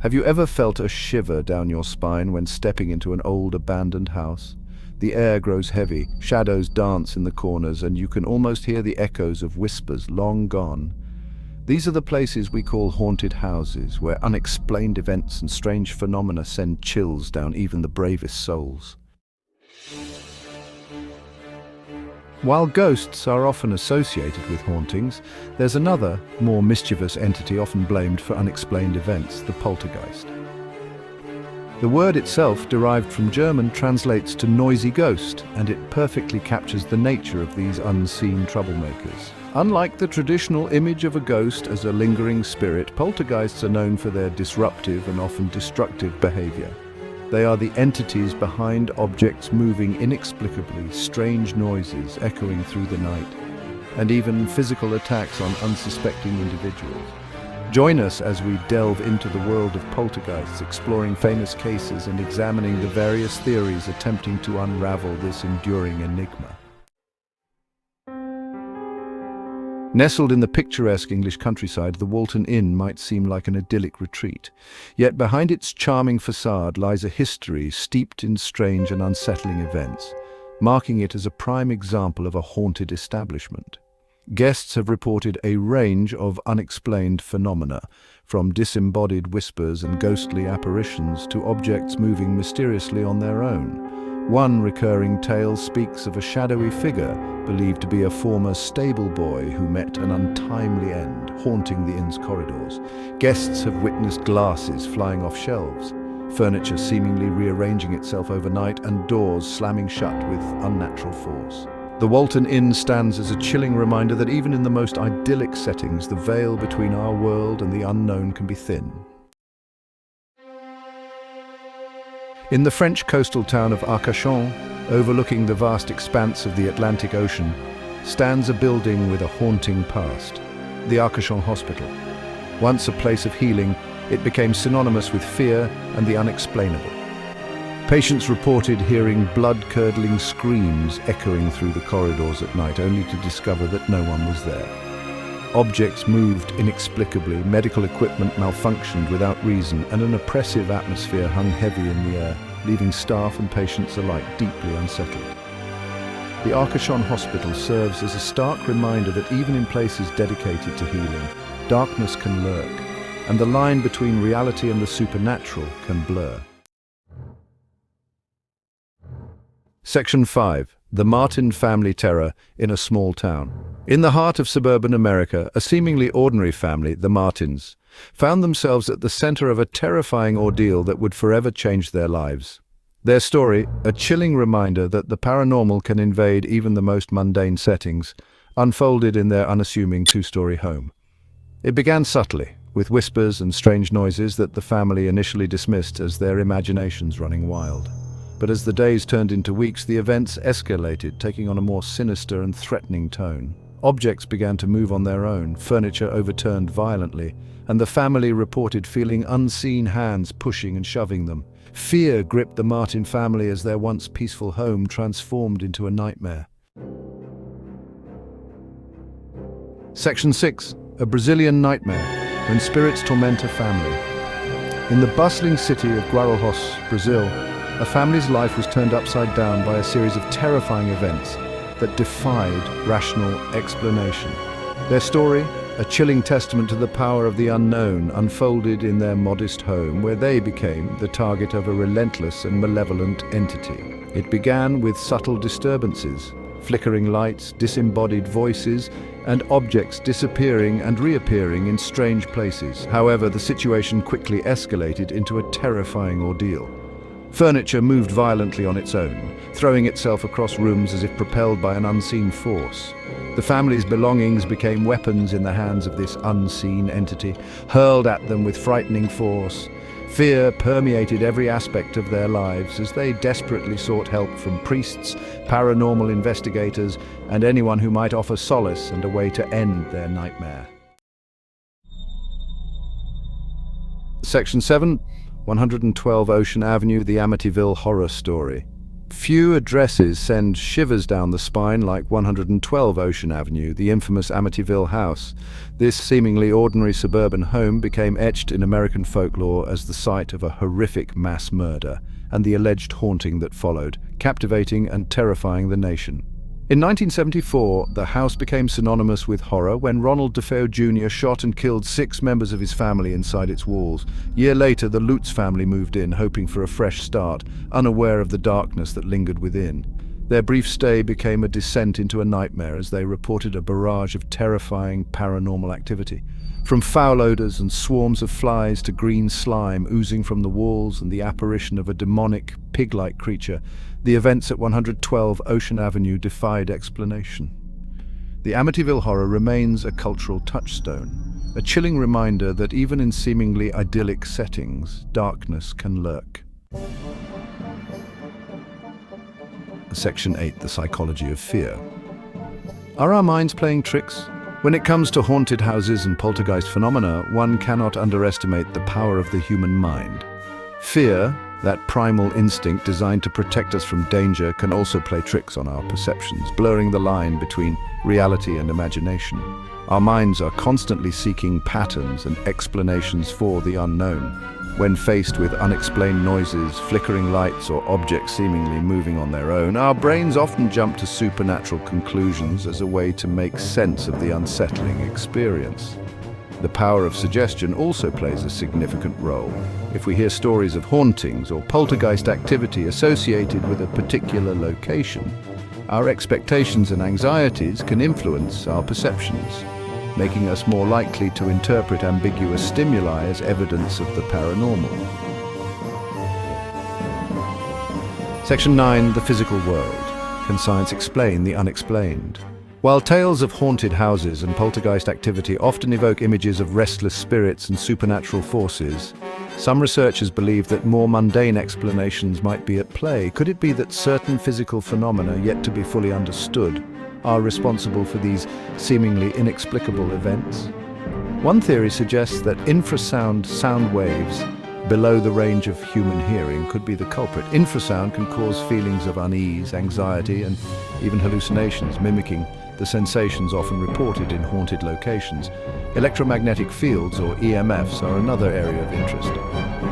Have you ever felt a shiver down your spine when stepping into an old abandoned house? The air grows heavy, shadows dance in the corners, and you can almost hear the echoes of whispers long gone. These are the places we call haunted houses, where unexplained events and strange phenomena send chills down even the bravest souls. While ghosts are often associated with hauntings, there's another, more mischievous entity often blamed for unexplained events, the poltergeist. The word itself, derived from German, translates to noisy ghost, and it perfectly captures the nature of these unseen troublemakers. Unlike the traditional image of a ghost as a lingering spirit, poltergeists are known for their disruptive and often destructive behavior. They are the entities behind objects moving inexplicably, strange noises echoing through the night, and even physical attacks on unsuspecting individuals. Join us as we delve into the world of poltergeists, exploring famous cases and examining the various theories attempting to unravel this enduring enigma. Nestled in the picturesque English countryside, the Walton Inn might seem like an idyllic retreat. Yet behind its charming facade lies a history steeped in strange and unsettling events, marking it as a prime example of a haunted establishment. Guests have reported a range of unexplained phenomena, from disembodied whispers and ghostly apparitions to objects moving mysteriously on their own. One recurring tale speaks of a shadowy figure believed to be a former stable boy who met an untimely end, haunting the inn's corridors. Guests have witnessed glasses flying off shelves, furniture seemingly rearranging itself overnight, and doors slamming shut with unnatural force. The Walton Inn stands as a chilling reminder that even in the most idyllic settings, the veil between our world and the unknown can be thin. In the French coastal town of Arcachon, overlooking the vast expanse of the Atlantic Ocean, stands a building with a haunting past, the Arcachon Hospital. Once a place of healing, it became synonymous with fear and the unexplainable. Patients reported hearing blood-curdling screams echoing through the corridors at night, only to discover that no one was there. Objects moved inexplicably, medical equipment malfunctioned without reason, and an oppressive atmosphere hung heavy in the air, leaving staff and patients alike deeply unsettled. The Arcachon Hospital serves as a stark reminder that even in places dedicated to healing, darkness can lurk, and the line between reality and the supernatural can blur. Section 5. The Martin family terror in a small town. In the heart of suburban America, a seemingly ordinary family, the Martins, found themselves at the center of a terrifying ordeal that would forever change their lives. Their story, a chilling reminder that the paranormal can invade even the most mundane settings, unfolded in their unassuming two-story home. It began subtly, with whispers and strange noises that the family initially dismissed as their imaginations running wild. But as the days turned into weeks, the events escalated, taking on a more sinister and threatening tone. Objects began to move on their own, furniture overturned violently, and the family reported feeling unseen hands pushing and shoving them. Fear gripped the Martin family as their once peaceful home transformed into a nightmare. Section 6. A Brazilian nightmare, when spirits torment a family. In the bustling city of Guarulhos, Brazil, a family's life was turned upside down by a series of terrifying events that defied rational explanation. Their story, a chilling testament to the power of the unknown, unfolded in their modest home, where they became the target of a relentless and malevolent entity. It began with subtle disturbances, flickering lights, disembodied voices, and objects disappearing and reappearing in strange places. However, the situation quickly escalated into a terrifying ordeal. Furniture moved violently on its own, throwing itself across rooms as if propelled by an unseen force. The family's belongings became weapons in the hands of this unseen entity, hurled at them with frightening force. Fear permeated every aspect of their lives as they desperately sought help from priests, paranormal investigators, and anyone who might offer solace and a way to end their nightmare. Section 7. 112 Ocean Avenue, the Amityville Horror Story. Few addresses send shivers down the spine like 112 Ocean Avenue, the infamous Amityville house. This seemingly ordinary suburban home became etched in American folklore as the site of a horrific mass murder and the alleged haunting that followed, captivating and terrifying the nation. In 1974, the house became synonymous with horror when Ronald DeFeo Jr. shot and killed 6 members of his family inside its walls. A year later, the Lutz family moved in, hoping for a fresh start, unaware of the darkness that lingered within. Their brief stay became a descent into a nightmare as they reported a barrage of terrifying paranormal activity. From foul odors and swarms of flies to green slime oozing from the walls and the apparition of a demonic, pig-like creature, the events at 112 Ocean Avenue defied explanation. The Amityville horror remains a cultural touchstone, a chilling reminder that even in seemingly idyllic settings, darkness can lurk. Section 8. The psychology of fear. Are our minds playing tricks? When it comes to haunted houses and poltergeist phenomena, one cannot underestimate the power of the human mind. Fear, that primal instinct designed to protect us from danger, can also play tricks on our perceptions, blurring the line between reality and imagination. Our minds are constantly seeking patterns and explanations for the unknown. When faced with unexplained noises, flickering lights, or objects seemingly moving on their own, our brains often jump to supernatural conclusions as a way to make sense of the unsettling experience. The power of suggestion also plays a significant role. If we hear stories of hauntings or poltergeist activity associated with a particular location, our expectations and anxieties can influence our perceptions, making us more likely to interpret ambiguous stimuli as evidence of the paranormal. Section 9. The physical world. Can science explain the unexplained? While tales of haunted houses and poltergeist activity often evoke images of restless spirits and supernatural forces, some researchers believe that more mundane explanations might be at play. Could it be that certain physical phenomena yet to be fully understood are responsible for these seemingly inexplicable events? One theory suggests that infrasound sound waves below the range of human hearing could be the culprit. Infrasound can cause feelings of unease, anxiety, and even hallucinations, mimicking the sensations often reported in haunted locations. Electromagnetic fields, or EMFs, are another area of interest.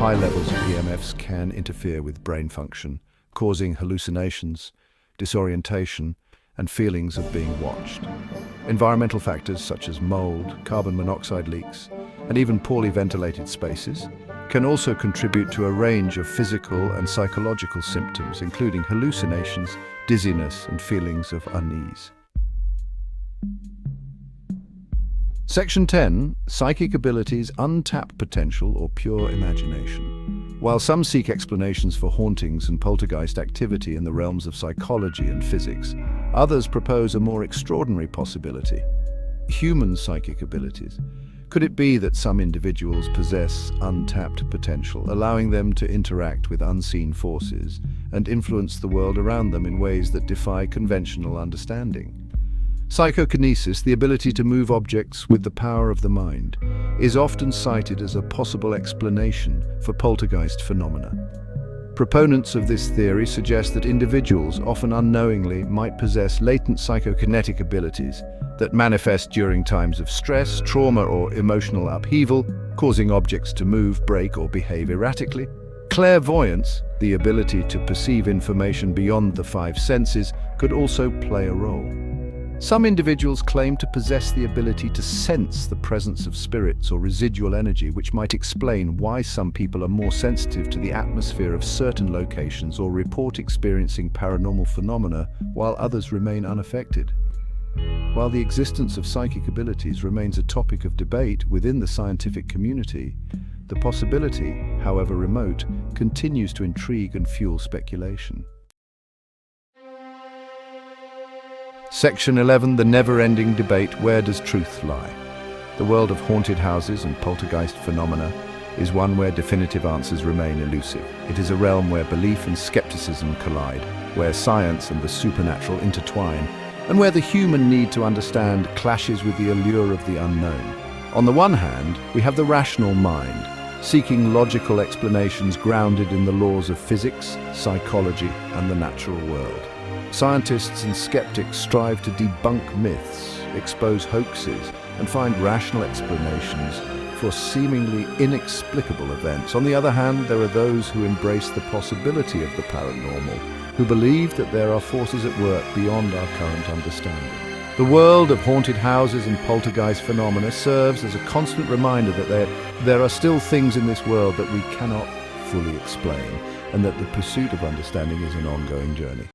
High levels of EMFs can interfere with brain function, causing hallucinations, disorientation, and feelings of being watched. Environmental factors such as mold, carbon monoxide leaks, and even poorly ventilated spaces can also contribute to a range of physical and psychological symptoms, including hallucinations, dizziness, and feelings of unease. Section 10. Psychic abilities, untapped potential, or pure imagination. While some seek explanations for hauntings and poltergeist activity in the realms of psychology and physics, others propose a more extraordinary possibility: human psychic abilities. Could it be that some individuals possess untapped potential, allowing them to interact with unseen forces and influence the world around them in ways that defy conventional understanding? Psychokinesis, the ability to move objects with the power of the mind, is often cited as a possible explanation for poltergeist phenomena. Proponents of this theory suggest that individuals, often unknowingly, might possess latent psychokinetic abilities that manifest during times of stress, trauma, or emotional upheaval, causing objects to move, break, or behave erratically. Clairvoyance, the ability to perceive information beyond the 5 senses, could also play a role. Some individuals claim to possess the ability to sense the presence of spirits or residual energy, which might explain why some people are more sensitive to the atmosphere of certain locations or report experiencing paranormal phenomena, while others remain unaffected. While the existence of psychic abilities remains a topic of debate within the scientific community, the possibility, however remote, continues to intrigue and fuel speculation. Section 11. The never-ending debate: where does truth lie? The world of haunted houses and poltergeist phenomena is one where definitive answers remain elusive. It is a realm where belief and skepticism collide, where science and the supernatural intertwine, and where the human need to understand clashes with the allure of the unknown. On the one hand, we have the rational mind, seeking logical explanations grounded in the laws of physics, psychology, and the natural world. Scientists and skeptics strive to debunk myths, expose hoaxes, and find rational explanations for seemingly inexplicable events. On the other hand, there are those who embrace the possibility of the paranormal, who believe that there are forces at work beyond our current understanding. The world of haunted houses and poltergeist phenomena serves as a constant reminder that there are still things in this world that we cannot fully explain, and that the pursuit of understanding is an ongoing journey.